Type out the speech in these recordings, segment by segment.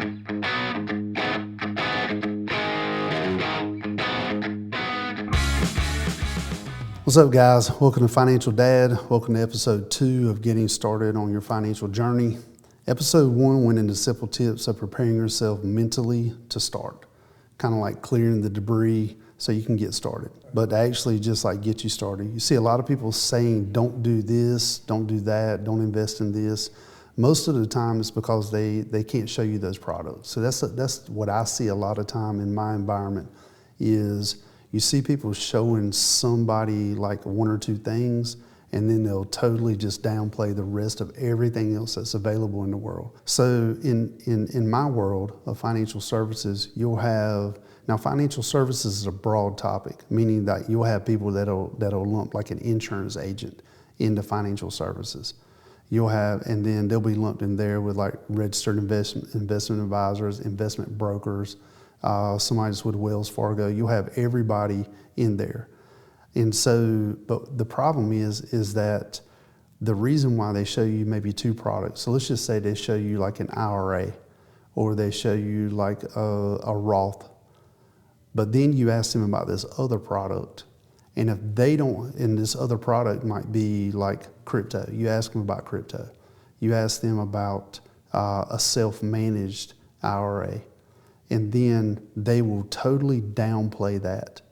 What's up, guys? Welcome to Financial Dad. Welcome to episode 2 of Getting Started on Your Financial Journey. Episode 1 went into simple tips of preparing yourself mentally to start, kind of like clearing the debris so you can get started, but to actually just like get you started. You see a lot of people saying, don't do this, don't do that, don't invest in this. Most of the time it's because they can't show you those products. So that's what I see a lot of time in my environment is you see people showing somebody like 1 or 2 things, and then they'll totally just downplay the rest of everything else that's available in the world. So in my world of financial services, you'll have, now financial services is a broad topic, meaning that you'll have people that'll lump like an insurance agent into financial services. You'll have, and then they'll be lumped in there with like registered investment advisors, investment brokers, somebody that's with Wells Fargo. You'll have everybody in there. And so, but the problem is that the reason why they show you maybe 2 products, so let's just say they show you like an IRA or they show you like a Roth, but then you ask them about this other product, and if they don't, and this other product might be like crypto, you ask them about crypto, you ask them about a self-managed IRA, and then they will totally downplay that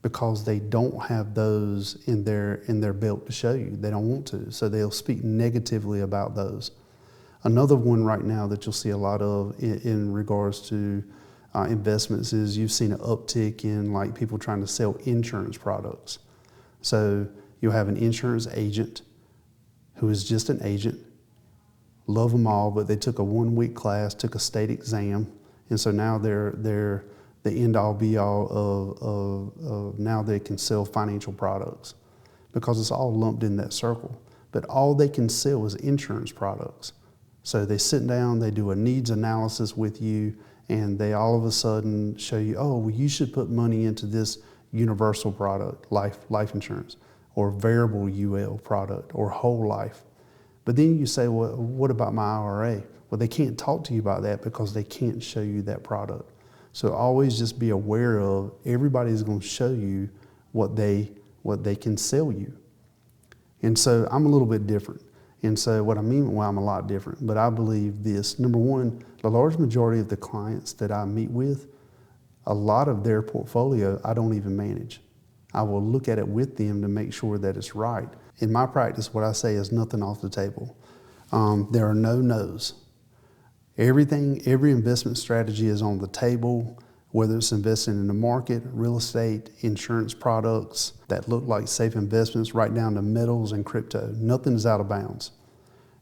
because they don't have those in their belt to show you. They don't want to, so they'll speak negatively about those. Another one right now that you'll see a lot of in regards to investments is you've seen an uptick in like people trying to sell insurance products. So you'll have an insurance agent who is just an agent, love them all, but they took a 1-week class, took a state exam, and so now they're the end-all be-all of now they can sell financial products because it's all lumped in that circle. But all they can sell is insurance products. So they sit down, they do a needs analysis with you, and they all of a sudden show you, oh, well, you should put money into this universal product, life insurance, or variable UL product, or whole life. But then you say, well, what about my IRA? Well, they can't talk to you about that because they can't show you that product. So always just be aware of everybody's going to show you what they can sell you. And so I'm a little bit different. And so what I mean, well, I'm a lot different, but I believe this. Number one, the large majority of the clients that I meet with, a lot of their portfolio I don't even manage. I will look at it with them to make sure that it's right. In my practice, what I say is nothing off the table. There are no no's. Every investment strategy is on the table, whether it's investing in the market, real estate, insurance products that look like safe investments, right down to metals and crypto. Nothing is out of bounds.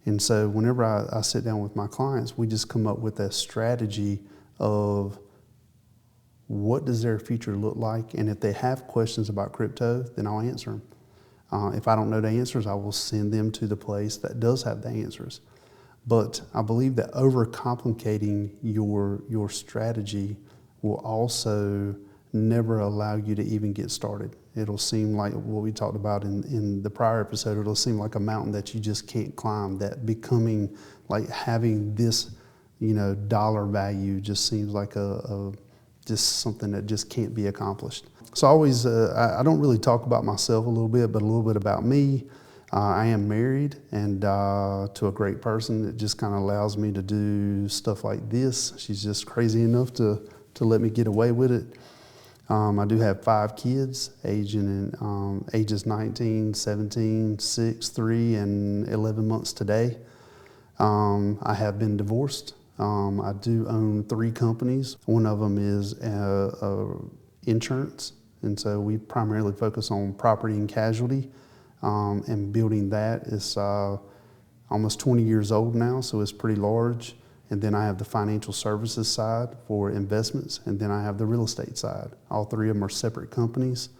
And so whenever I sit down with my clients, we just come up with a strategy of what does their future look like, and if they have questions about crypto, then I'll answer them. If I don't know the answers, I will send them to the place that does have the answers. But I believe that overcomplicating your strategy will also never allow you to even get started. It'll seem like what we talked about in the prior episode, it'll seem like a mountain that you just can't climb, that becoming, like having this, dollar value just seems like just something that just can't be accomplished. So always, I don't really talk about myself a little bit, but a little bit about me. I am married and to a great person that just kind of allows me to do stuff like this. She's just crazy enough to let me get away with it. I do have 5 kids, ages 19, 17, 6, 3, and 11 months today. I have been divorced. I do own 3 companies. One of them is insurance, and so we primarily focus on property and casualty. And building that is almost 20 years old now, so it's pretty large. And then I have the financial services side for investments, and then I have the real estate side. All 3 of them are separate companies.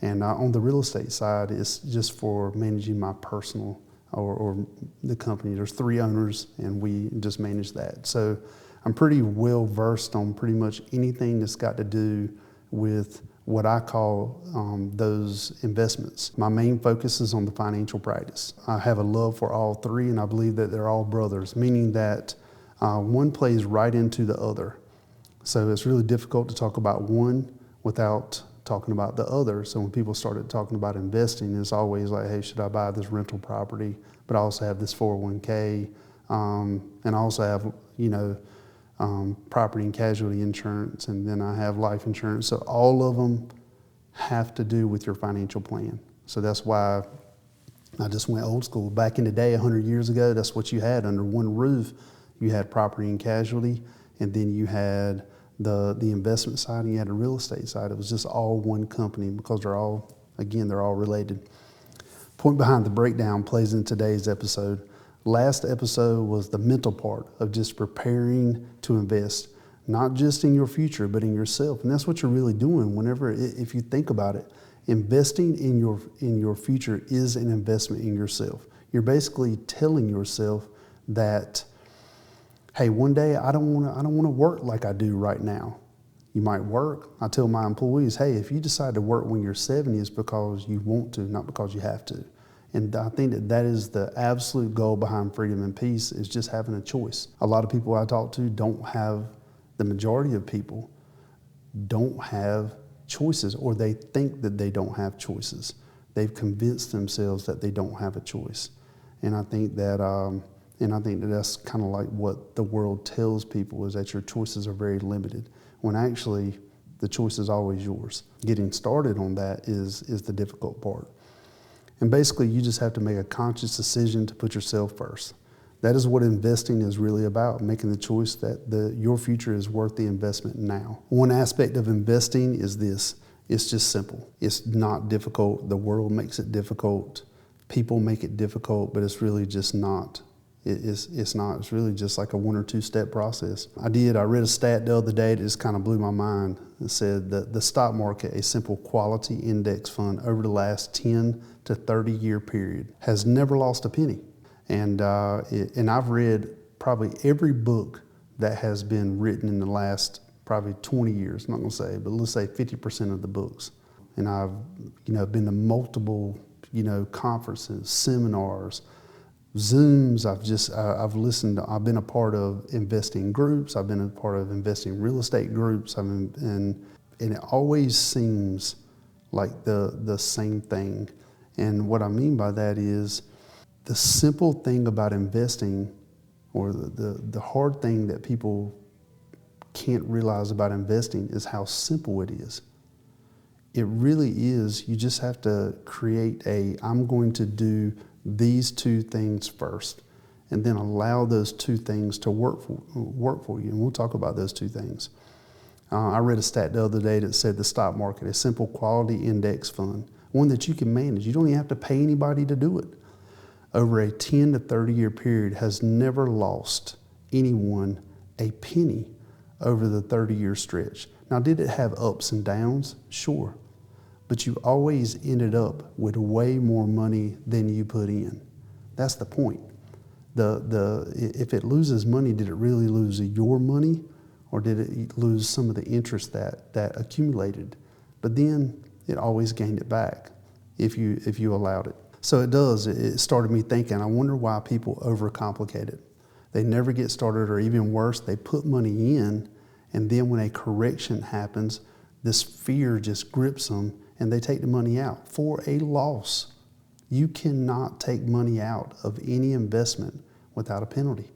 And on the real estate side, it's just for managing my personal or the company. There's 3 owners, and we just manage that. So I'm pretty well versed on pretty much anything that's got to do with what I call those investments. My main focus is on the financial practice. I have a love for all 3, and I believe that they're all brothers, meaning that One plays right into the other. So it's really difficult to talk about one without talking about the other. So when people started talking about investing, it's always like, hey, should I buy this rental property? But I also have this 401k, and I also have, property and casualty insurance, and then I have life insurance. So all of them have to do with your financial plan. So that's why I just went old school. Back in the day, 100 years ago, that's what you had under one roof. You had property and casualty, and then you had the investment side, and you had the real estate side. It was just all one company because they're all related. Point behind the breakdown plays in today's episode. Last episode was the mental part of just preparing to invest, not just in your future, but in yourself. And that's what you're really doing if you think about it. Investing in your future is an investment in yourself. You're basically telling yourself that, hey, one day I don't want to work like I do right now. You might work. I tell my employees, hey, if you decide to work when you're 70, it's because you want to, not because you have to. And I think that is the absolute goal behind freedom and peace, is just having a choice. A lot of people I talk to the majority of people don't have choices, or they think that they don't have choices. They've convinced themselves that they don't have a choice. And I think that that's kind of like what the world tells people, is that your choices are very limited, when actually the choice is always yours. Getting started on that is the difficult part. And basically, you just have to make a conscious decision to put yourself first. That is what investing is really about, making the choice that your future is worth the investment now. One aspect of investing is this: it's just simple. It's not difficult. The world makes it difficult. People make it difficult, but it's really just not. It's not. It's really just like a 1 or 2 step process. I read a stat the other day that just kind of blew my mind. It said that the stock market, a simple quality index fund over the last 10 to 30 year period, has never lost a penny. And I've read probably every book that has been written in the last probably 20 years. I'm not going to say, but let's say 50% of the books. And I've been to multiple conferences, seminars, Zooms. I've listened to, I've been a part of investing groups. I've been a part of investing real estate groups. And it always seems like the same thing. And what I mean by that is, the simple thing about investing, or the hard thing that people can't realize about investing, is how simple it is. It really is. You just have to create I'm going to do these 2 things first, and then allow those 2 things to work for you. And we'll talk about those 2 things. I read a stat the other day that said the stock market, a simple quality index fund, one that you can manage. You don't even have to pay anybody to do it. Over a 10 to 30 year period, has never lost anyone a penny over the 30-year stretch. Now, did it have ups and downs? Sure. But you always ended up with way more money than you put in. That's the point. If it loses money, did it really lose your money, or did it lose some of the interest that accumulated? But then it always gained it back if you allowed it. So it started me thinking, I wonder why people overcomplicate it. They never get started, or even worse, they put money in, and then when a correction happens, this fear just grips them, and they take the money out for a loss. You cannot take money out of any investment without a penalty.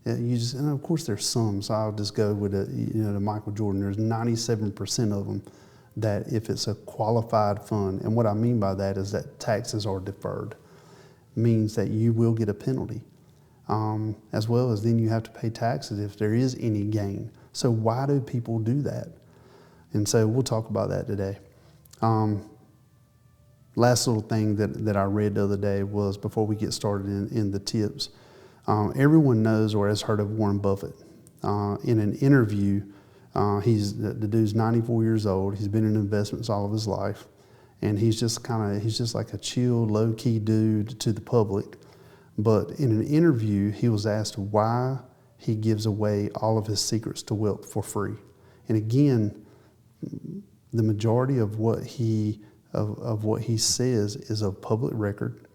And of course there's some, so I'll just go with the Michael Jordan. There's 97% of them that if it's a qualified fund, and what I mean by that is that taxes are deferred, means that you will get a penalty, as well as then you have to pay taxes if there is any gain. So why do people do that? And so we'll talk about that today. Last little thing that I read the other day was, before we get started in the tips, everyone knows or has heard of Warren Buffett. In an interview, the dude's 94 years old. He's been in investments all of his life, and he's just like a chill, low-key dude to the public. But in an interview, he was asked why he gives away all of his secrets to wealth for free. And again, the majority of what he says is of public record.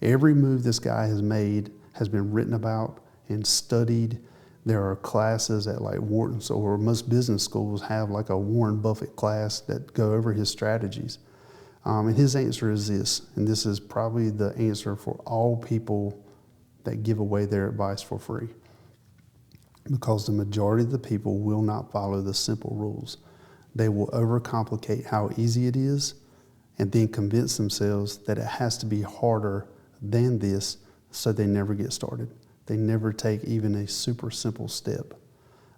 Every move this guy has made has been written about and studied. There are classes at like Wharton's, or most business schools have like a Warren Buffett class that go over his strategies. And his answer is this, and this is probably the answer for all people that give away their advice for free. Because the majority of the people will not follow the simple rules. They will overcomplicate how easy it is and then convince themselves that it has to be harder than this, so they never get started. They never take even a super simple step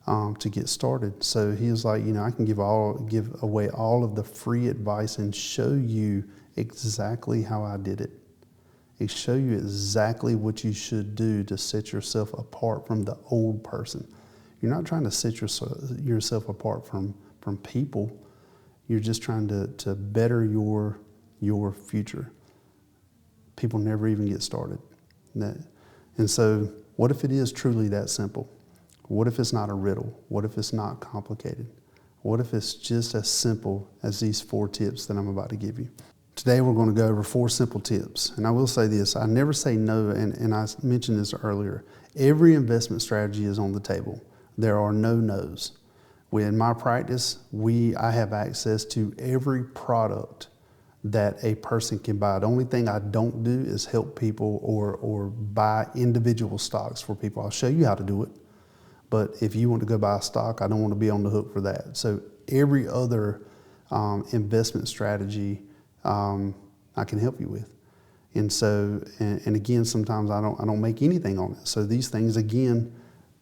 to get started. So he was like, I can give away all of the free advice and show you exactly how I did it. And show you exactly what you should do to set yourself apart from the old person. You're not trying to set yourself apart from people. You're just trying to better your future. People never even get started. And so what if it is truly that simple? What if it's not a riddle? What if it's not complicated? What if it's just as simple as these 4 tips that I'm about to give you? Today we're going to go over 4 simple tips. And I will say this, I never say no, and I mentioned this earlier. Every investment strategy is on the table. There are no no's. In my practice, I have access to every product that a person can buy. The only thing I don't do is help people or buy individual stocks for people. I'll show you how to do it. But if you want to go buy a stock, I don't want to be on the hook for that. So every other investment strategy I can help you with. And so, and again, sometimes I don't make anything on it. So these things, again,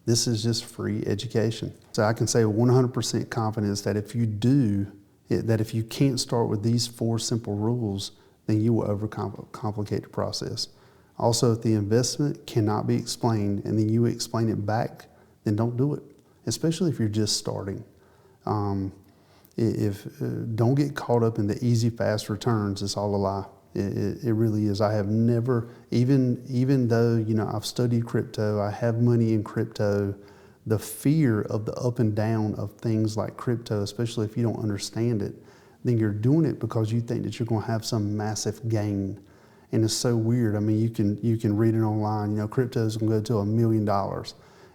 this is just free education. So I can say with 100% confidence that if you can't start with these 4 simple rules, then you will overcomplicate the process. Also, if the investment cannot be explained and then you explain it back, then don't do it, especially if you're just starting. Don't get caught up in the easy, fast returns. It's all a lie. It really is. I have never, even though, I've studied crypto, I have money in crypto, the fear of the up and down of things like crypto, especially if you don't understand it, then you're doing it because you think that you're going to have some massive gain. And it's so weird. I mean, you can read it online, crypto is going to go to $1 million.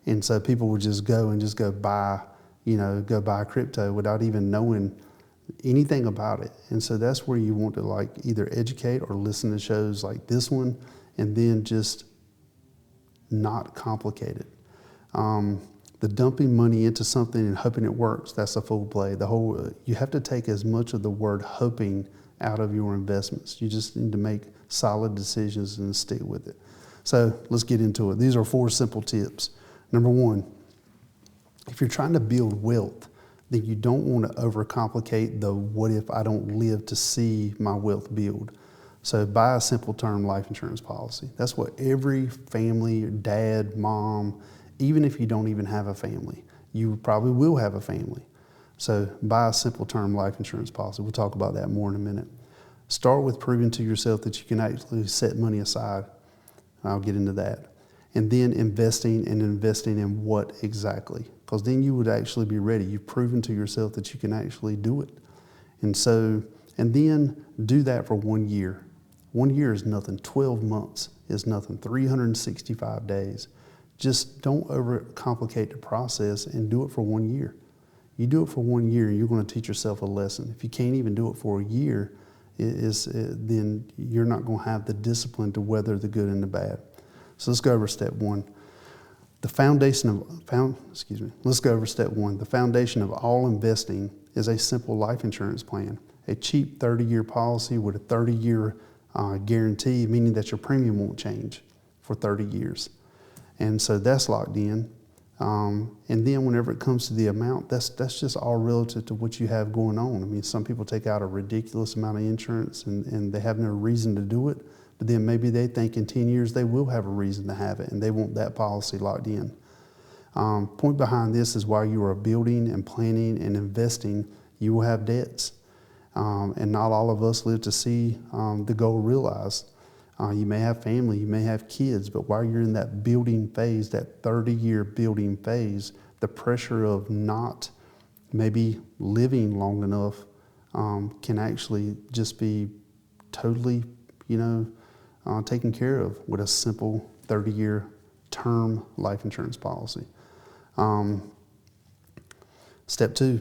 And so people would just go buy crypto without even knowing anything about it. And so that's where you want to either educate or listen to shows like this one, and then just not complicate it. The dumping money into something and hoping it works, that's a fool play. You have to take as much of the word hoping out of your investments. You just need to make solid decisions and stick with it. So let's get into it. These are 4 simple tips. Number 1, if you're trying to build wealth, then you don't want to overcomplicate the what if I don't live to see my wealth build. So buy a simple term life insurance policy. That's what every family, dad, mom, even if you don't even have a family, you probably will have a family. So buy a simple term life insurance policy. We'll talk about that more in a minute. Start with proving to yourself that you can actually set money aside. I'll get into that. And then investing in what exactly? Because then you would actually be ready. You've proven to yourself that you can actually do it. And then do that for 1 year. 1 year is nothing. 12 months is nothing. 365 days. Just don't overcomplicate the process and do it for 1 year. You do it for 1 year, you're going to teach yourself a lesson. If you can't even do it for a year, then you're not going to have the discipline to weather the good and the bad. So let's go over step 1. Let's go over step 1. The foundation of all investing is a simple life insurance plan. A cheap 30-year policy with a 30-year guarantee, meaning that your premium won't change for 30 years. And so that's locked in. And then whenever it comes to the amount, that's just all relative to what you have going on. I mean, some people take out a ridiculous amount of insurance and they have no reason to do it. But then maybe they think in 10 years they will have a reason to have it, and they want that policy locked in. Point behind this is while you are building and planning and investing, you will have debts. And not all of us live to see the goal realized. You may have family, you may have kids, but while you're in that building phase, that 30-year building phase, the pressure of not maybe living long enough can actually just be totally, taken care of with a simple 30-year term life insurance policy. Step two,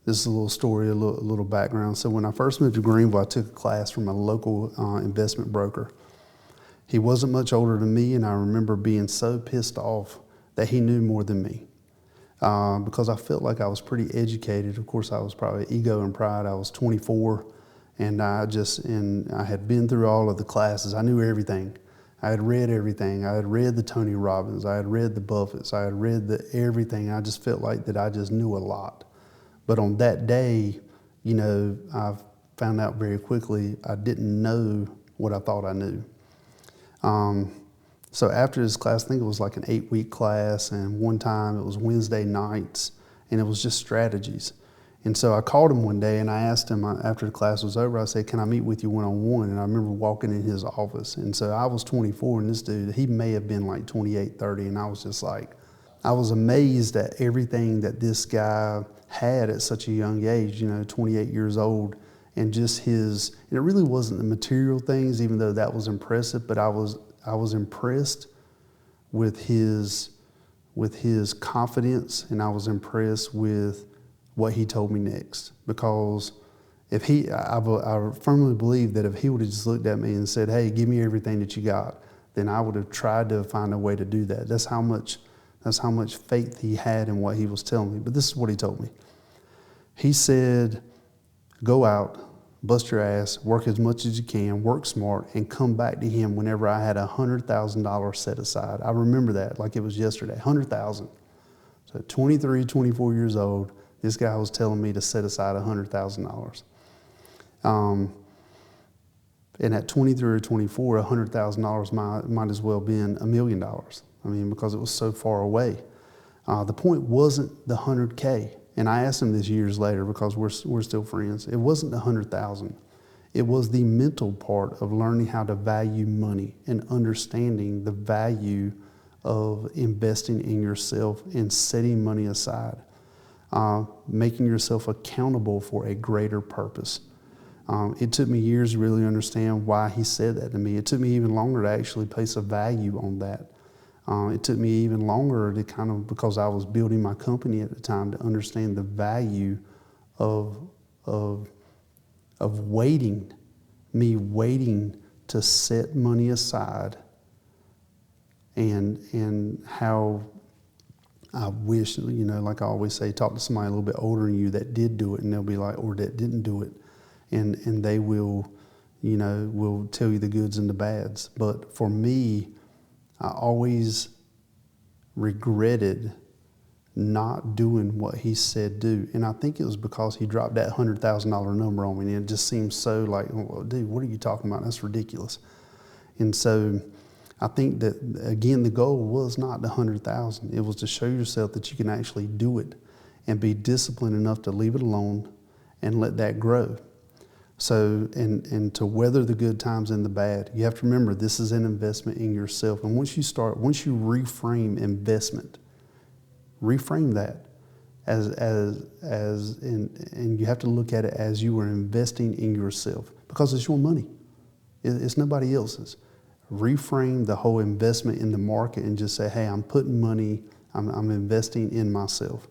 this is a little story, a little background. So when I first moved to Greenville, I took a class from a local investment broker. He wasn't much older than me, and I remember being so pissed off that he knew more than me because I felt like I was pretty educated. Of course, I was probably ego and pride. I was 24, and I had been through all of the classes. I knew everything. I had read everything. I had read the Tony Robbins. I had read the Buffetts. I had read everything. I just felt like that I just knew a lot. But on that day, I found out very quickly I didn't know what I thought I knew. So after this class, I think it was like an 8-week class, and one time it was Wednesday nights, and it was just strategies. And so I called him one day, and I asked him after the class was over, I said, can I meet with you one-on-one? And I remember walking in his office. And so I was 24, and this dude, he may have been like 28, 30, and I was just like, I was amazed at everything that this guy had at such a young age, 28 years old, and just and it really wasn't the material things, even though that was impressive, but I was impressed with his confidence, and I was impressed with what he told me next. Because I firmly believe that if he would have just looked at me and said, hey, give me everything that you got, then I would have tried to find a way to do that. That's how much faith he had in what he was telling me. But this is what he told me. He said, go out, bust your ass, work as much as you can, work smart, and come back to him whenever I had $100,000 set aside. I remember that like it was yesterday, $100,000. So 23, 24 years old, this guy was telling me to set aside $100,000. And at 23 or 24, $100,000 might as well been $1 million. I mean, because it was so far away. The point wasn't the 100K. And I asked him this years later because we're still friends. It wasn't the 100,000. It was the mental part of learning how to value money and understanding the value of investing in yourself and setting money aside, making yourself accountable for a greater purpose. It took me years to really understand why he said that to me. It took me even longer to actually place a value on that. It took me even longer to because I was building my company at the time, to understand the value of waiting to set money aside, and how I wish, like I always say, talk to somebody a little bit older than you that did do it, and they'll be like, or that didn't do it, and they will tell you the goods and the bads. But for me, I always regretted not doing what he said do. And I think it was because he dropped that $100,000 number on me. And it just seemed so like, well, dude, what are you talking about? That's ridiculous. And so I think that, again, the goal was not the 100,000. It was to show yourself that you can actually do it and be disciplined enough to leave it alone and let that grow. So, and to weather the good times and the bad, you have to remember this is an investment in yourself. And once you reframe investment, reframe that and you have to look at it as you are investing in yourself, because it's your money. It's nobody else's. Reframe the whole investment in the market and just say, hey, I'm putting money, I'm investing in myself.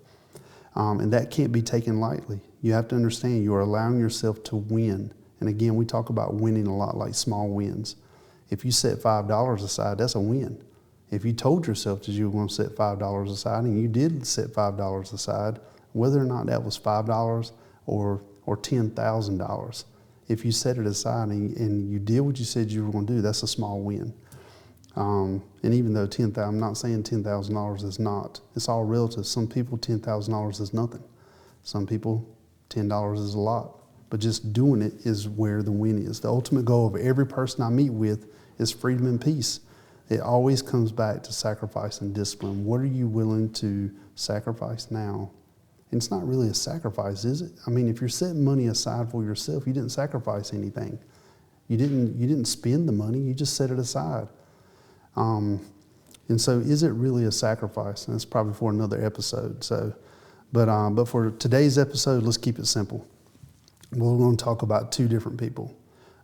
And that can't be taken lightly. You have to understand you are allowing yourself to win. And again, we talk about winning a lot, like small wins. If you set $5 aside, that's a win. If you told yourself that you were going to set $5 aside and you did set $5 aside, whether or not that was $5 or $10,000, if you set it aside and you did what you said you were going to do, that's a small win. And even though I'm not saying $10,000 is not, it's all relative. Some people, $10,000 is nothing. Some people, $10 is a lot. But just doing it is where the win is. The ultimate goal of every person I meet with is freedom and peace. It always comes back to sacrifice and discipline. What are you willing to sacrifice now? And it's not really a sacrifice, is it? I mean, if you're setting money aside for yourself, you didn't sacrifice anything. You didn't spend the money, you just set it aside. And so is it really a sacrifice? And that's probably for another episode. But for today's episode, let's keep it simple. We're going to talk about two different people.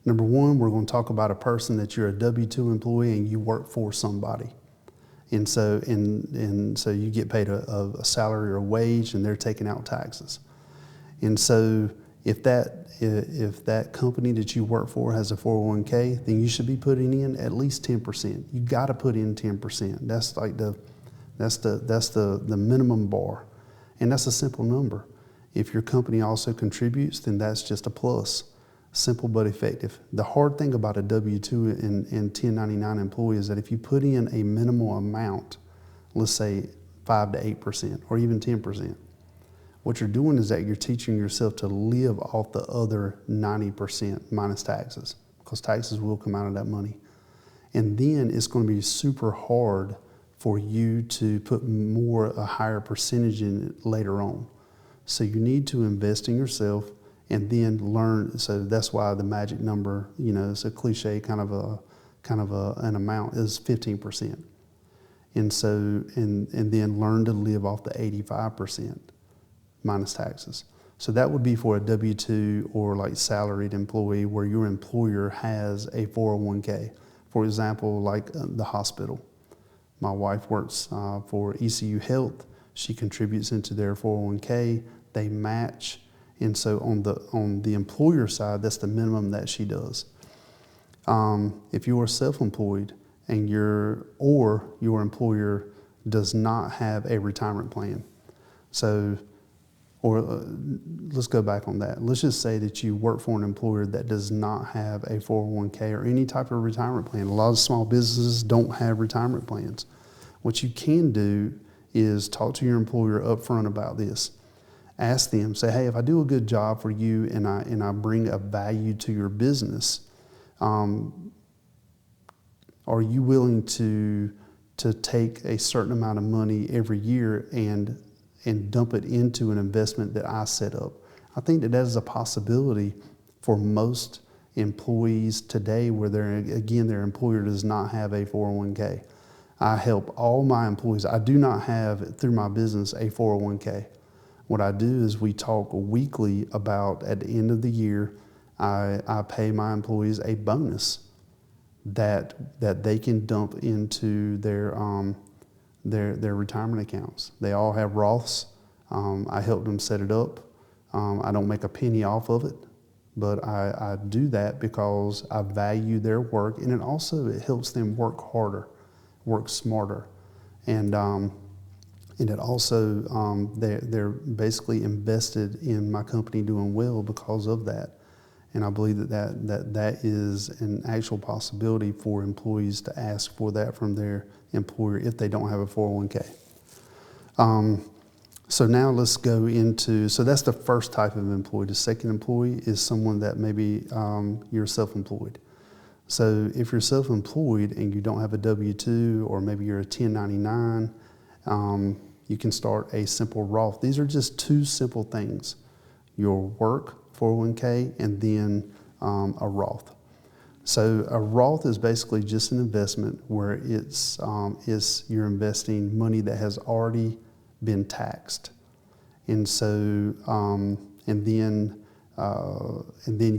Number one, we're going to talk about a person that you're a W-2 employee and you work for somebody. And so you get paid a salary or a wage, and they're taking out taxes. And so if that company that you work for has a 401k, then you should be putting in at least 10%. You got to put in 10%. That's like the minimum bar, and that's a simple number. If your company also contributes, then that's just a plus. Simple but effective. The hard thing about a W-2 and 1099 employee is that if you put in a minimal amount, let's say 5 to 8% or even 10%, what you're doing is that you're teaching yourself to live off the other 90% minus taxes, because taxes will come out of that money. And then it's going to be super hard for you to put a higher percentage in it later on. So you need to invest in yourself and then learn. So that's why the magic number, it's a cliche kind of an amount, is 15%. And so, and then learn to live off the 85% minus taxes. So that would be for a W-2 or like salaried employee where your employer has a 401k. For example, like the hospital. My wife works for ECU Health. She contributes into their 401k. They match. And so on the employer side, that's the minimum that she does. If you are self-employed and your employer does not have a retirement plan, let's go back on that. Let's just say that you work for an employer that does not have a 401k or any type of retirement plan. A lot of small businesses don't have retirement plans. What you can do is talk to your employer up front about this. Ask them, say, hey, if I do a good job for you and I bring a value to your business, are you willing to take a certain amount of money every year and dump it into an investment that I set up? I think that is a possibility for most employees today where their employer does not have a 401k. I help all my employees. I do not have, through my business, a 401k. What I do is we talk weekly about, at the end of the year, I pay my employees a bonus that they can dump into their retirement accounts. They all have Roths. I help them set it up. I don't make a penny off of it, but I do that because I value their work, and it helps them work harder, work smarter, and it also they're basically invested in my company doing well because of that. And I believe that is an actual possibility for employees to ask for that from their employer if they don't have a 401k. So now let's go into, so that's the first type of employee. The second employee is someone that maybe you're self-employed. So if you're self-employed and you don't have a W-2 or maybe you're a 1099, you can start a simple Roth. These are just two simple things: your work 401k and then a Roth. So a Roth is basically just an investment where you're investing money that has already been taxed, and so and then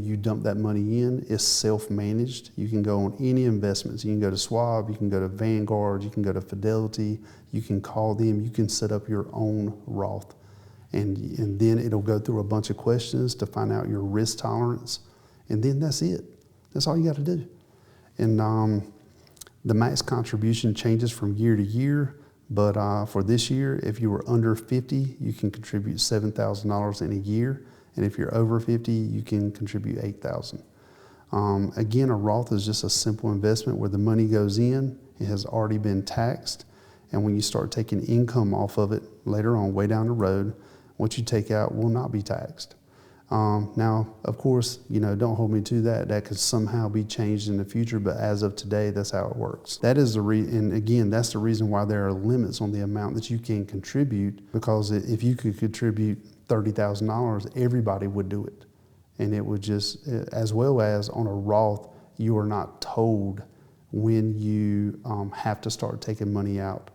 you dump that money in. It's self-managed. You can go on any investments. You can go to Schwab, you can go to Vanguard, you can go to Fidelity, you can call them, you can set up your own Roth. And then it'll go through a bunch of questions to find out your risk tolerance. And then that's it. That's all you got to do. And the max contribution changes from year to year. But for this year, if you were under 50, you can contribute $7,000 in a year. And if you're over 50, you can contribute $8,000. Again, a Roth is just a simple investment where the money goes in. It has already been taxed. And when you start taking income off of it later on, way down the road, what you take out will not be taxed. Now, of course, don't hold me to that. That could somehow be changed in the future, but as of today, that's how it works. That is and again, that's the reason why there are limits on the amount that you can contribute, because if you could contribute $30,000, everybody would do it. And it would just, as well as on a Roth, you are not told when you have to start taking money out.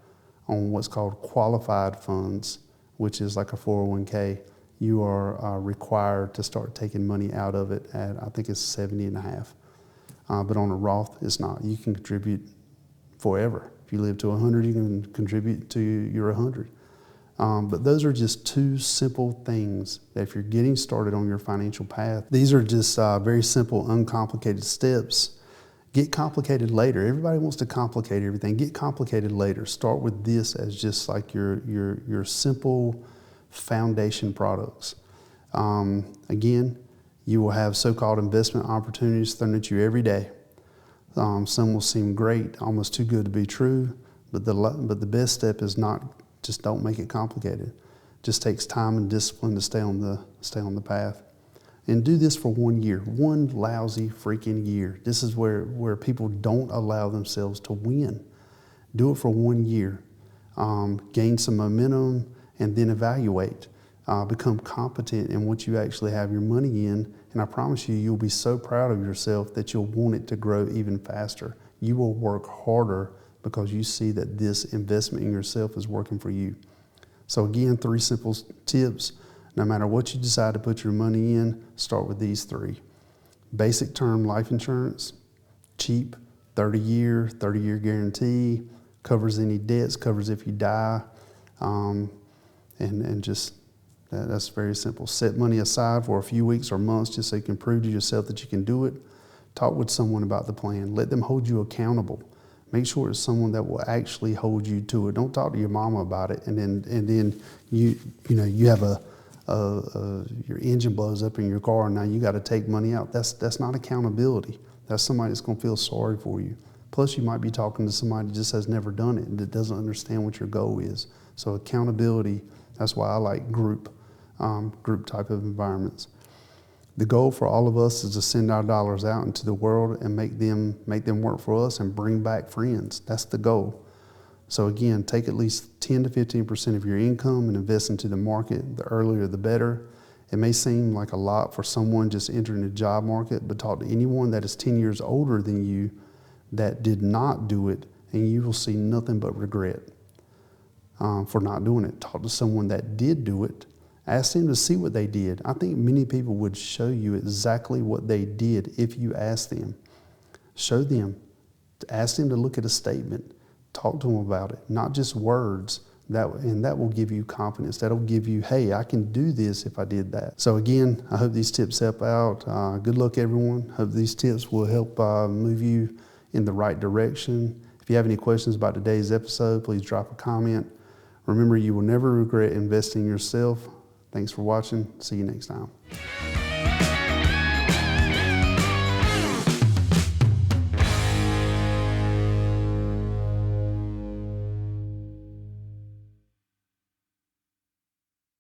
On what's called qualified funds, which is like a 401k, you are required to start taking money out of it at, I think it's 70 and a half. But on a Roth, it's not. You can contribute forever if If you live to 100, you can contribute to your 100. But those are just two simple things that if you're getting started on your financial path, these are just very simple, uncomplicated steps. Get complicated later. Everybody wants to complicate everything. Get complicated later. Start with this as just like your simple foundation products. Again, you will have so-called investment opportunities thrown at you every day. Some will seem great, almost too good to be true, but the best step is just don't make it complicated. Just takes time and discipline to stay on the path. And do this for 1 year, one lousy freaking year. This is where people don't allow themselves to win. Do it for 1 year. Gain some momentum and then evaluate. Become competent in what you actually have your money in. And I promise you, you'll be so proud of yourself that you'll want it to grow even faster. You will work harder because you see that this investment in yourself is working for you. So again, 3 simple tips. No matter what you decide to put your money in, start with these 3. Basic term life insurance, cheap, 30-year guarantee, covers any debts, covers if you die, and just that's very simple. Set money aside for a few weeks or months just so you can prove to yourself that you can do it. Talk with someone about the plan. Let them hold you accountable. Make sure it's someone that will actually hold you to it. Don't talk to your mama about it, and then you have your engine blows up in your car, and now you got to take money out. That's not accountability. That's somebody that's going to feel sorry for you. Plus, you might be talking to somebody that just has never done it and that doesn't understand what your goal is. So accountability, that's why I like group type of environments. The goal for all of us is to send our dollars out into the world and make them work for us and bring back friends. That's the goal. So again, take at least 10 to 15% of your income and invest into the market. The earlier, the better. It may seem like a lot for someone just entering the job market, but talk to anyone that is 10 years older than you that did not do it, and you will see nothing but regret for not doing it. Talk to someone that did do it. Ask them to see what they did. I think many people would show you exactly what they did if you asked them. Show them. Ask them to look at a statement. Talk to them about it, not just words. And that will give you confidence. That'll give you, hey, I can do this if I did that. So again, I hope these tips help out. Good luck, everyone. Hope these tips will help move you in the right direction. If you have any questions about today's episode, please drop a comment. Remember, you will never regret investing in yourself. Thanks for watching. See you next time.